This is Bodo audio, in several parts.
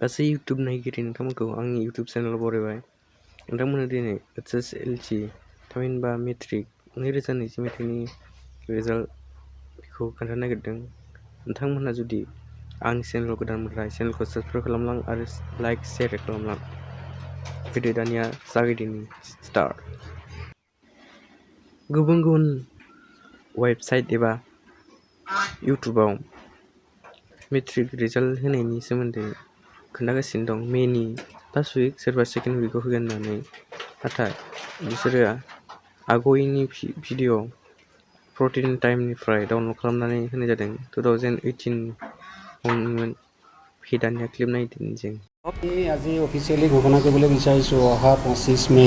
गासै इउटुब नायगिरि नोंथांमोनखौ आंनि इउटुब चेनेलाव बरायबाय। नोंथांमोना दिनै HSLC थामहिनबा मेट्रिक 2020 मेट्रिकनि रिजाल्ट बेखौ खोन्थानो नागिरदों। नोंथांमोनहा जुदि आंनि चेनेलाव गोदानब्ला चेनेलखौ साबस्क्राइब खालामलां आरो लाइक शेयार खालामलां। फैदो दानिया जागायदिनि स्टार्ट। गुबुन गुबुन वेबसाइट एबा इउटुबाव मेट्रिक रिजाल्ट होनायनि सोमोन्दै खोन्थागासिनो दं। मेनि फार्स्ट उइक सोरबा सेकेन्ड उइकआव होगोन होननानै, नाथाय बिसोरो आगयनि भिडिअ 14 टाइमनिफ्राय डाउनलड खालामनानै होनाय जादों। 2018 फै दानिया क्लिप नायदिनि जों। আজি অফিচিয়েলি ঘোষণা কৰিবলৈ বিচাৰিছোঁ অহা 25 মে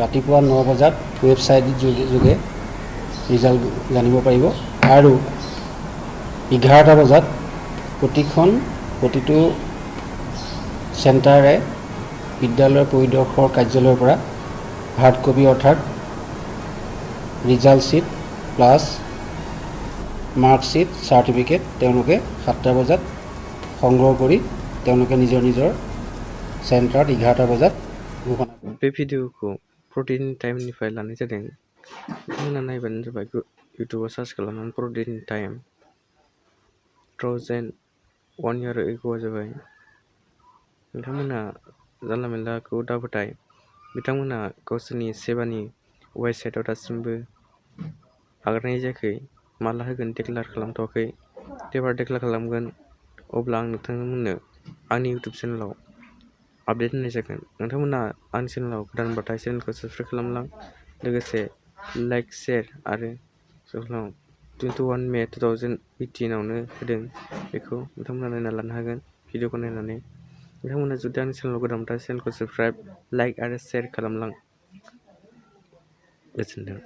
ৰাতিপুৱা 9 বজাত ৱেবছাইট যোগে ৰিজাল্ট জানিব পাৰিব আৰু 11টা বজাত প্ৰতিটো চেণ্টাৰে বিদ্যালয়ৰ পৰিদৰ্শকৰ কাৰ্যালয়ৰ পৰা হাৰ্ড কপি অৰ্থাৎ result sheet plus marksheet certificate তেওঁলোকে 7টা বজাত সংগ্ৰহ কৰি তেওঁলোকে নিজৰ চেণ্টাৰত 11টা বজাত ঘোষণা কৰে। बे भिडिअखौ 14 टाइमनिफ्राय लानाय जादों। नोंथांमोना नायबानो जाबाय इउटुबाव सार्च खालामनानै 14 टाइम 2001 इयार एग'आ जाबाय। नोंथांमोना जानला मेनलाखौ दाफोथाय। बिथांमोना गावसोरनि सेबानि वेबसाइटआव दासिमबो आगारनाय जायाखै। माला होगोन डिक्लेयार खालामथ'वाखै। जेब्ला डिक्लेयार खालामगोन अब्ला आं नोंथांमोननो आंनि इउटुब चेनेलाव आपडेट होनाय जागोन। नोंथांमोना आंनि चेनेलाव गोदानबाथाय चेनेलखौ साबस्क्राइब खालामलां, लोगोसे लाइक शेयार आरो 21 मे 2018 आवनो होदों बेखौ नोंथांमोना नायना लानो हागोन भिडिअखौ नायनानै। नोंथांमोना जुदि आंनि चेनेलाव गोदानबाथाय चेनेलखौ साबस्क्राइब लाइक आरो शेयार खालामलां। गोजोन्थों।